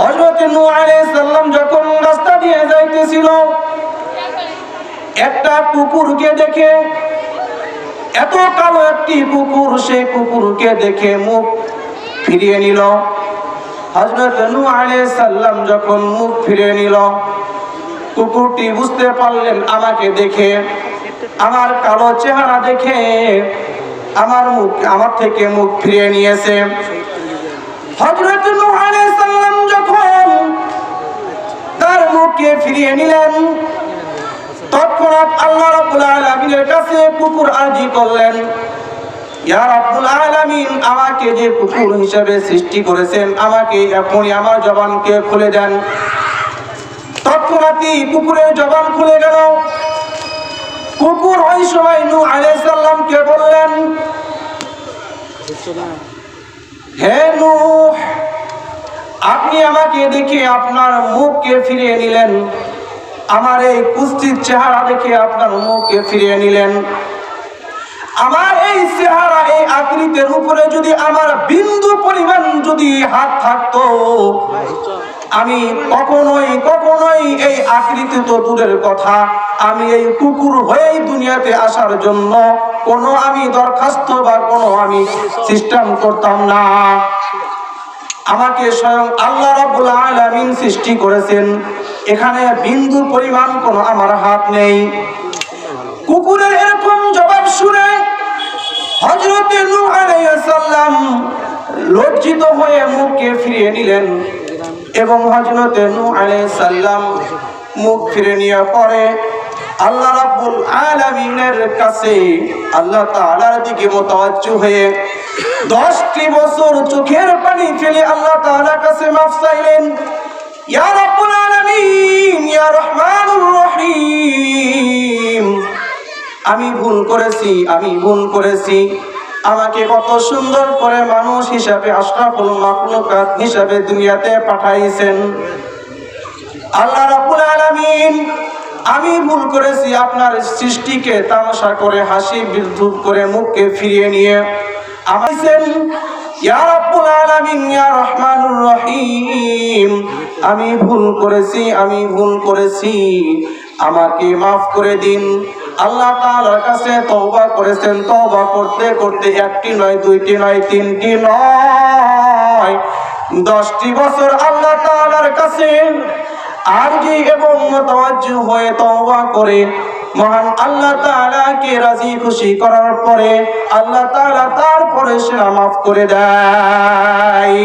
হযরত নূহ আলাইহিস সালাম যখন রাস্তা দিয়ে যাইতেছিল, একটা কুকুরকে দেখে, এত কালো একটি কুকুর, সেই কুকুরকে দেখে মুখ ফিরিয়ে নিল। হযরত নূহ আলাইহিস সালাম যখন মুখ ফিরিয়ে নিল, কুকুরটি বুঝতে পারলেন আমাকে দেখে, আমার কালো চেহারা দেখে আমার থেকে মুখ ফিরিয়ে নিয়েছে। হযরত নূহ আলাইহিস সালাম যখন তার মুখকে ফিরিয়ে নিলেন, তৎক্ষণাৎ আল্লাহ রাব্বুল আলামিনের কাছে কুকুর আরজি করলেন, ইয়া রাব্বুল আলামিন, আমাকে যে কুকুর হিসেবে সৃষ্টি করেছেন, আমাকে এখনই আমার জবানকে খুলে দেন। তৎক্ষণাৎই কুকুরের জবান খুলে গেল। কুকুর ওই সময় নূহ আলাইহিস সালামকে বললেন, হে নূহ, আপনি আমাকে দেখে আপনার মুখকে ফিরিয়ে নিলেন, আমার এই কুৎসিত চেহারা দেখে আপনার মুখকে ফিরিয়ে নিলেন। আমার এই চেহারা, এই আকৃতির উপরে যদি আমার বিন্দু পরিমাণ যদি হাত থাকতো, আমি কখনোই এই আকৃতি তো দূরের কথা, আমি এই কুকুর হয়েই দুনিয়াতে আসার জন্য কোনো আমি দরখাস্ত বা কোনো আমি সিস্টেম করতাম না। আমাকে স্বয়ং আল্লাহ রাব্বুল আলামিন সৃষ্টি করেছেন, এখানে বিন্দু পরিমাণ কোনো আমার হাত নেই। কুকুরের এরকম জবাব শুনে হযরত নূহ আলাইহিস সালাম লজ্জিত হয়ে মুখকে ফিরিয়ে নিলেন এবং হযরত নূহ আলাইহিস সালাম মুখ ফিরে নেওয়ার পরে আল্লাহ রাব্বুল আলামিনের কাছে, আল্লাহ তাআলার দিকে মুতাওয়াজ্জিহ হয়ে 10টি বছর চোখের পানি ফেলে আল্লাহ তাআলার কাছে মাফ চাইলেন। ইয়া রাব্বুল আলামিন, ইয়া রহমানুর রহিম, আমি ভুল করেছি, আমাকে কত সুন্দর করে মানুষ হিসাবে, আশরাফুল মাখলুকাত হিসাবে দুনিয়াতে পাঠাইছেন। আল্লাহ রাব্বুল আলামিন, আমি ভুল করেছি, আপনার সৃষ্টিকে তামাশা করে, হাসি বিদ্রুপ করে মুখকে ফিরিয়ে নিয়ে আমাইছেন। ইয়া রাব্বুল আলামিন, ইয়া রহমানুর রহিম, আমি ভুল করেছি, আমাকে মাফ করে দিন। আল্লাহ তাআলার কাছে তওবা করেছেন। তওবা করতে করতে একটি নয়, দুইটি নয়, তিনটি নয়, 10টি বছর আল্লাহ তাআলার কাছে আরজি এবং মুতাওয়াজ্জিহ হয়ে তওবা করে মহান আল্লাহ তাআলাকে রাজি খুশি করার পরে আল্লাহ তাআলা তারপরে সে মাফ করে দেয়।